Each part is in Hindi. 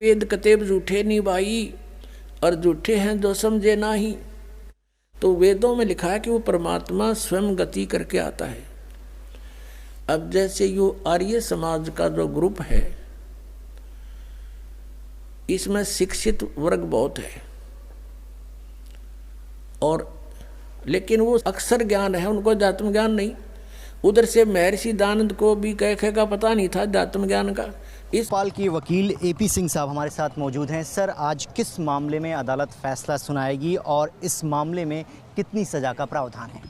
वेद कतेब झूठे निभाई और झूठे हैं जो समझे नाही। तो वेदों में लिखा है कि वो परमात्मा स्वयं गति करके आता है। अब जैसे यो आर्य समाज का जो ग्रुप है, इसमें शिक्षित वर्ग बहुत है, और लेकिन वो अक्षर ज्ञान है, उनको अध्यात्म ज्ञान नहीं। उधर से महर्षि दानंद को भी कह का पता नहीं था अध्यात्म ज्ञान का। इस पाल की वकील एपी सिंह साहब हमारे साथ मौजूद हैं। सर, आज किस मामले में अदालत फैसला सुनाएगी और इस मामले में कितनी सजा का प्रावधान है?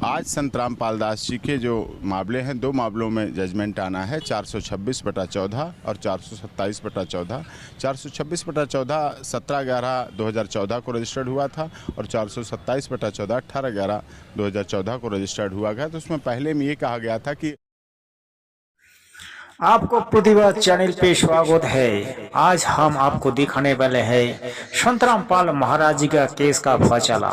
आज संत रामपाल दास जी के जो मामले हैं, दो मामलों में जजमेंट आना है, 426/14 और 427/14। 426/14 17/11/2014 को रजिस्टर्ड हुआ था और 427/14 18/11/2014 को रजिस्टर्ड हुआ गया। तो उसमें पहले में ये कहा गया था कि आपको प्रतिभा चैनल पे स्वागत है। आज हम आपको दिखाने वाले हैं संत रामपाल महाराज जी का केस का फैसला।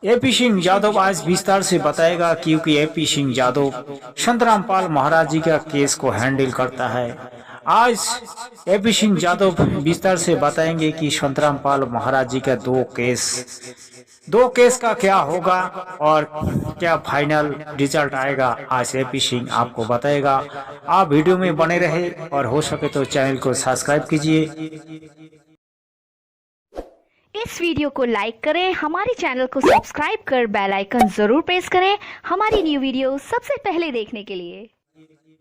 एपी सिंह यादव आज विस्तार से बताएगा, क्योंकि एपी सिंह यादव संत रामपाल महाराज जी का केस को हैंडल करता है। आज एपी सिंह यादव विस्तार से बताएंगे कि संत रामपाल महाराज जी का दो केस का क्या होगा और क्या फाइनल रिजल्ट आएगा, आज एपी सिंह आपको बताएगा। आप वीडियो में बने रहे और हो सके तो चैनल को सब्सक्राइब कीजिए। इस वीडियो को लाइक करें, हमारे चैनल को सब्सक्राइब कर बेल आइकन जरूर प्रेस करें हमारी न्यू वीडियो सबसे पहले देखने के लिए।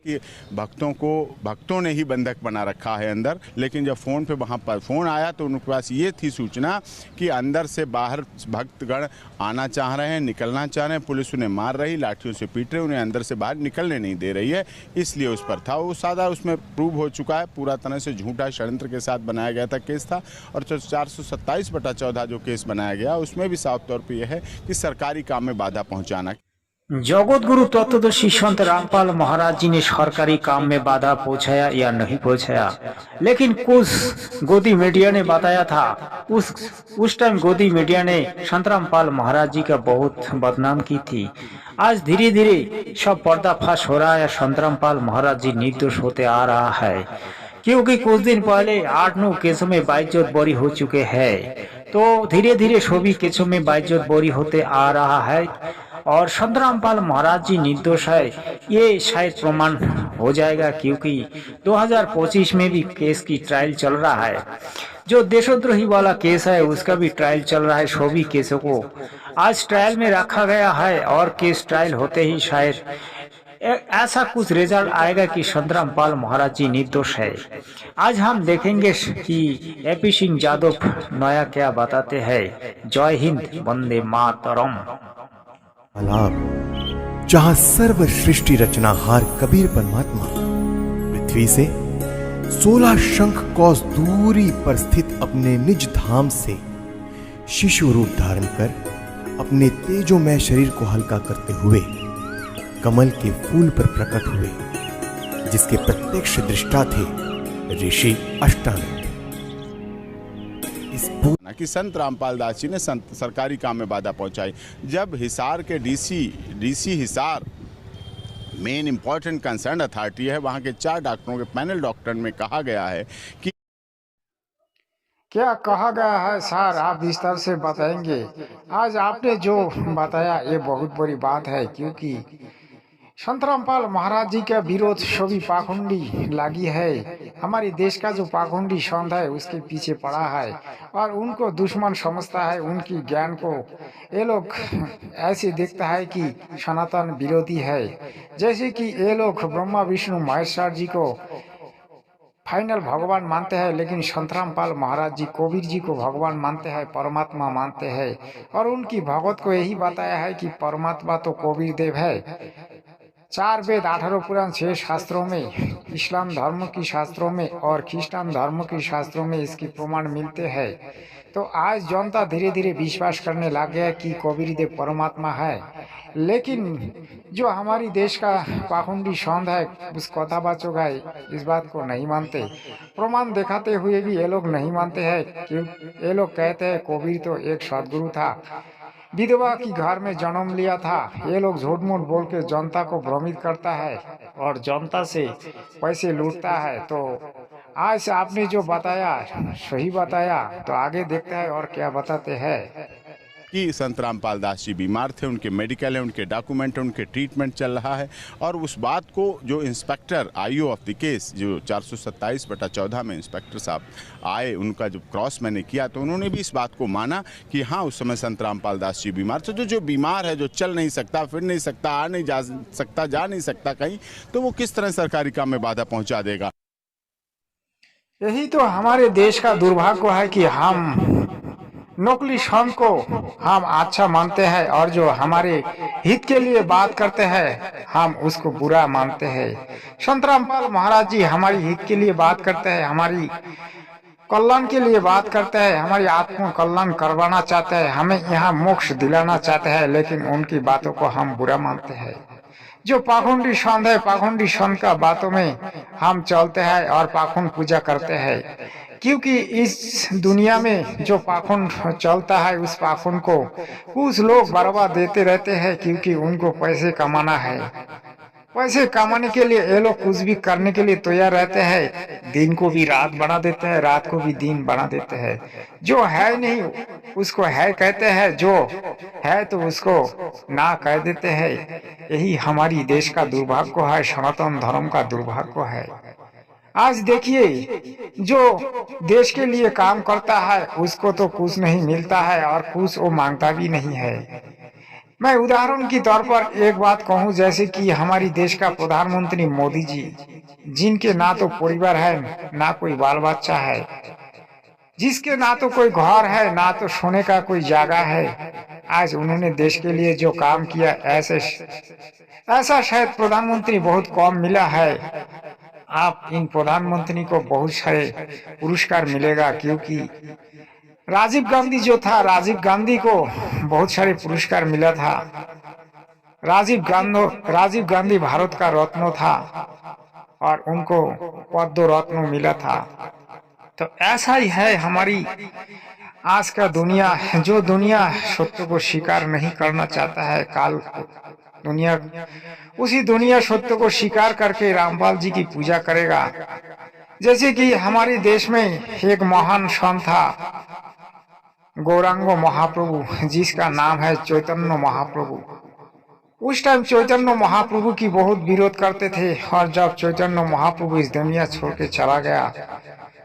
कि भक्तों ने ही बंधक बना रखा है अंदर, लेकिन जब फ़ोन पे वहाँ पर फ़ोन आया तो उनके पास ये थी सूचना कि अंदर से बाहर भक्तगण आना चाह रहे हैं, निकलना चाह रहे हैं, पुलिस उन्हें मार रही, लाठियों से पीट रही, उन्हें अंदर से बाहर निकलने नहीं दे रही है, इसलिए उस पर था। वो सादा उसमें प्रूव हो चुका है, पूरा तरह से झूठा षड्यंत्र के साथ बनाया गया था केस था। और 427/14 जो केस बनाया गया उसमें भी साफ तौर पर यह है कि सरकारी काम में बाधा पहुँचाना। जगत गुरु तत्वदर्शी संत रामपाल महाराज जी ने सरकारी काम में बाधा पहुंचाया या नहीं पहुंचाया, लेकिन कुछ गोदी मीडिया ने बताया था। उस टाइम गोदी मीडिया ने संत रामपाल महाराज जी का बहुत बदनाम की थी। आज धीरे धीरे सब पर्दाफाश हो रहा है, संत रामपाल महाराज जी निर्दोष होते आ रहा है, क्योंकि कुछ दिन पहले 8-9 केसों में बाइज्जत बरी हो चुके हैं। तो धीरे धीरे सभी केसों में बाइज्जत बरी होते आ रहा है और संत रामपाल महाराज जी निर्दोष है, ये शायद प्रमाण हो जाएगा, क्योंकि 2025 में भी केस की ट्रायल चल रहा है। जो देशद्रोही वाला केस है उसका भी ट्रायल चल रहा है। सभी केसों को आज ट्रायल में रखा गया है और केस ट्रायल होते ही शायद ऐसा कुछ रिजल्ट आएगा कि संत रामपाल महाराज जी निर्दोष है। आज हम देखेंगे कि एपी सिंह यादव नया क्या बताते हैं। जय हिंद, वंदे मातरम। तालाब जहां सर्व सृष्टि रचनाहार कबीर परमात्मा पृथ्वी से 16 शंख कौस दूरी पर स्थित अपने निज धाम से शिशु रूप धारण कर अपने तेजोमय शरीर को हल्का करते हुए कमल के फूल पर प्रकट हुए, जिसके प्रत्यक्ष दृष्टा थे ऋषि अष्टानंद। कि संत रामपाल दास जी ने सरकारी काम में बाधा पहुंचाई। जब हिसार के DC Hisar main important concern authority है, वहां के 4 डॉक्टरों के पैनल डॉक्टर में कहा गया है कि क्या कहा गया है सर, आप विस्तार से बताएंगे। आज आपने जो बताया ये बहुत बड़ी बात है, क्योंकि संत रामपाल महाराज जी का विरोध सभी पाखंडी लागी है। हमारे देश का जो पाखंडी संत है उसके पीछे पड़ा है और उनको दुश्मन समझता है। उनकी ज्ञान को ये लोग ऐसे देखता है कि सनातन विरोधी है। जैसे कि ये लोग ब्रह्मा विष्णु महेश्वर जी को फाइनल भगवान मानते हैं, लेकिन संत रामपाल महाराज जी कबीर जी को भगवान मानते हैं, परमात्मा मानते हैं। और उनकी भगवत को यही बताया है कि परमात्मा तो कबीर देव है। 4 वेद 18 पुराण 6 शास्त्रों में, इस्लाम धर्म की शास्त्रों में और ख्रिस्टान धर्म की शास्त्रों में इसकी प्रमाण मिलते हैं। तो आज जनता धीरे धीरे विश्वास करने लग गया कि कबीर देव परमात्मा है। लेकिन जो हमारी देश का पाखंडी संत है उस कथावाचक है, इस बात को नहीं मानते। प्रमाण दिखाते हुए भी ये लोग नहीं मानते हैं, क्यों? ये लोग कहते हैं कबीर तो एक सदगुरु था, विधवा की घर में जन्म लिया था। ये लोग झूठ मूठ बोल के जनता को भ्रमित करता है और जनता से पैसे लूटता है। तो आज आपने जो बताया सही बताया, तो आगे देखते हैं और क्या बताते हैं। कि संत रामपाल दास जी बीमार थे, उनके मेडिकल है, उनके डॉक्यूमेंट है, उनके ट्रीटमेंट चल रहा है। और उस बात को जो inspector IO of the case जो 427/14 में इंस्पेक्टर साहब आए, उनका जो क्रॉस मैंने किया तो उन्होंने भी इस बात को माना कि हाँ उस समय संत रामपाल दास जी बीमार थे। तो जो बीमार है, जो चल नहीं सकता, फिर नहीं सकता, आ नहीं जा सकता, जा नहीं सकता कहीं, तो वो किस तरह सरकारी काम में बाधा पहुँचा देगा। यही तो हमारे देश का दुर्भाग्य है कि हम नकली संत को हम अच्छा मानते हैं और जो हमारे हित के लिए बात करते हैं हम उसको बुरा मानते हैं। संत रामपाल महाराज जी हमारी हित के लिए बात करते हैं, हमारी कल्याण के लिए बात करते हैं, हमारी आत्मा कल्याण करवाना चाहते हैं, हमें यहाँ मोक्ष दिलाना चाहते हैं, लेकिन उनकी बातों को हम बुरा मानते हैं। जो पाखंडी संत है, पाखंडी संत का बातों में हम चलते हैं और पाखंड पूजा करते हैं, क्योंकि इस दुनिया में जो पाखंड चलता है उस पाखंड को कुछ लोग बर्बाद देते रहते हैं, क्योंकि उनको पैसे कमाना है। पैसे कमाने के लिए ये लोग कुछ भी करने के लिए तैयार रहते हैं, दिन को भी रात बना देते हैं, रात को भी दिन बना देते हैं। जो है नहीं उसको है कहते हैं, जो है तो उसको ना कह देते हैं। यही हमारी देश का दुर्भाग्य है, सनातन धर्म का दुर्भाग्य है। आज देखिए जो देश के लिए काम करता है उसको तो कुछ नहीं मिलता है और कुछ वो मांगता भी नहीं है। मैं उदाहरण की तौर पर एक बात कहूं, जैसे कि हमारी देश का प्रधानमंत्री मोदी जी, जिनके ना तो परिवार है ना कोई बाल बच्चा है, जिसके ना तो कोई घर है ना तो सोने का कोई जगह है, आज उन्होंने देश के लिए जो काम किया ऐसा शायद प्रधानमंत्री बहुत कम मिला है। आप इन प्रधानमंत्री को बहुत सारे पुरस्कार मिलेगा, क्योंकि राजीव गांधी जो था, राजीव गांधी को बहुत सारे पुरस्कार मिला था। राजीव गांधी भारत का रत्न था और उनको पद्म रत्न मिला था। तो ऐसा ही है हमारी आज का दुनिया, जो दुनिया सत्य को स्वीकार नहीं करना चाहता है, काल दुनिया उसी दुनिया सत्य को स्वीकार करके रामपाल जी की पूजा करेगा। जैसे कि हमारे देश में एक महान संत था गौरांग महाप्रभु, जिसका नाम है चैतन्य महाप्रभु। उस टाइम चैतन्य महाप्रभु की बहुत विरोध करते थे, और जब चैतन्य महाप्रभु इस दुनिया छोड़ के चला गया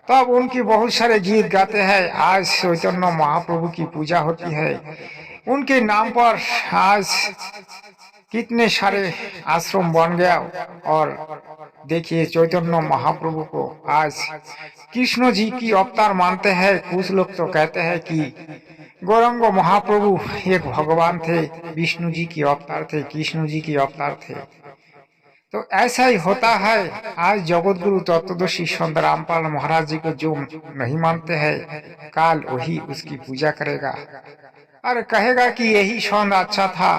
तब उनकी बहुत सारे गीत गाते हैं। आज चैतन्य महाप्रभु की पूजा होती है, उनके नाम पर आज कितने सारे आश्रम बन गया। और देखिए चैतन्य महाप्रभु को आज कृष्ण जी की अवतार मानते हैं। कुछ लोग तो कहते हैं कि गौरांग महाप्रभु एक भगवान थे, विष्णु जी की अवतार थे, कृष्ण जी की अवतार थे। तो ऐसा ही होता है। आज जगत गुरु तत्वदर्शी संत रामपाल महाराज जी को जो नहीं मानते हैं, काल वही उसकी पूजा करेगा और कहेगा कि यही संत अच्छा था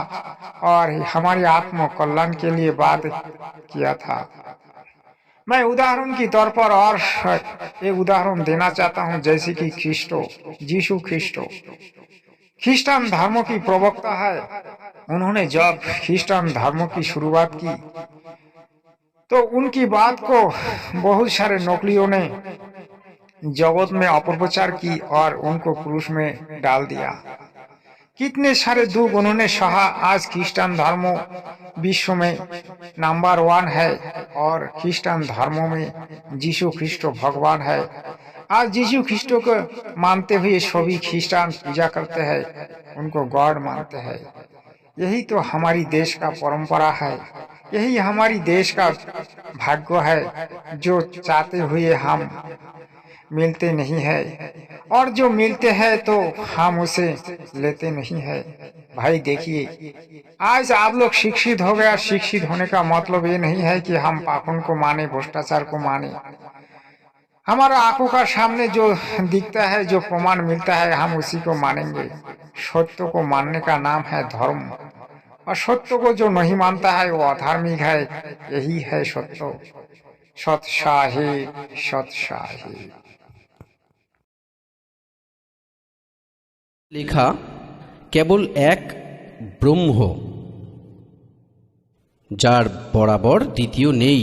और हमारी आत्म कल्याण के लिए बात किया था। मैं उदाहरण की तौर पर और एक उदाहरण देना चाहता हूं, जैसे कि यीशु ख्रिस्टान धर्मों की प्रवक्ता है। उन्होंने जब ख्रिस्टान धर्मों की शुरुआत की तो उनकी बात को बहुत सारे नकलियों ने जगत में अपप्रचार की और उनको क्रूस में डाल दिया। कितने सारे दुख उन्होंने सहा। आज ख्रिस्टान धर्मों विश्व में नंबर 1 है और ख्रिस्टान धर्मों में यीशु ख्रिस्ट भगवान है। आज यीशु ख्रिस्ट को मानते हुए सभी ख्रिस्टान पूजा करते हैं, उनको गॉड मानते हैं। यही तो हमारी देश का परंपरा है, यही हमारी देश का भाग्य है। जो चाहते हुए हम मिलते नहीं है और जो मिलते हैं तो हम उसे लेते नहीं है। भाई देखिए आज आप लोग शिक्षित हो गया। शिक्षित होने का मतलब ये नहीं है कि हम पाखंड को माने, भ्रष्टाचार को माने। हमारा आंखों का सामने जो दिखता है, जो प्रमाण मिलता है, हम उसी को मानेंगे। सत्य को मानने का नाम है धर्म, और सत्य को जो नहीं मानता है वो अधार्मिक है। यही है सत्य। सत्साही सत्साही। লেখা কেবল এক ব্রহ্ম, যার বরাবর দ্বিতীয় নেই।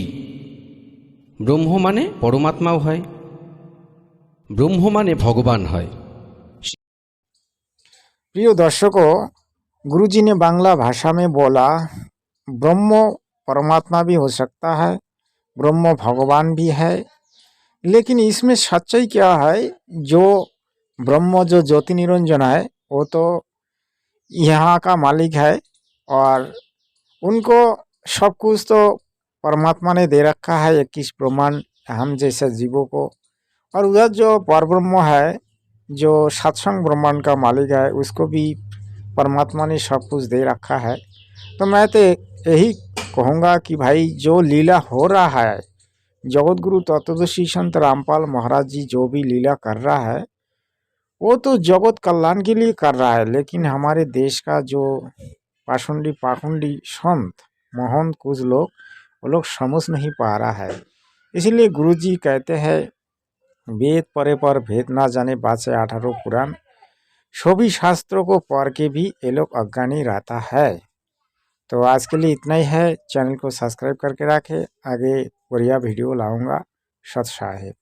ব্রহ্ম মানে পরমাত্মাও হয়। ব্রহ্ম মানে ভগবান হয়। प्रिय दर्शकों, गुरुजी ने बांग्ला भाषा में बोला ब्रह्म परमात्मा भी हो सकता है, ब्रह्म भगवान भी है, लेकिन इसमें सच्चाई क्या है? जो ब्रह्म जो ज्योति निरंजन है वो तो यहाँ का मालिक है और उनको सब कुछ तो परमात्मा ने दे रखा है 21 ब्रह्मांड हम जैसे जीवों को। और उधर जो परब्रह्म है जो सत्संग ब्रह्मांड का मालिक है उसको भी परमात्मा ने सब कुछ दे रखा है। तो मैं तो यही कहूँगा कि भाई जो लीला हो रहा है, जगत गुरु तत्वदर्शी संत रामपाल महाराज जी जो भी लीला कर रहा है वो तो जगत कल्याण के लिए कर रहा है, लेकिन हमारे देश का जो पाखंडी संत महंत कुछ लोग वो लोग समझ नहीं पा रहा है। इसलिए गुरुजी कहते हैं वेद पढ़े पर भेद ना जाने बात से 18 पुराण, सभी शास्त्रों को पढ़ के भी ये लोग अज्ञानी रहता है। तो आज के लिए इतना ही है। चैनल को सब्सक्राइब करके रखें, आगे बढ़िया वीडियो लाऊंगा। सत साहेब।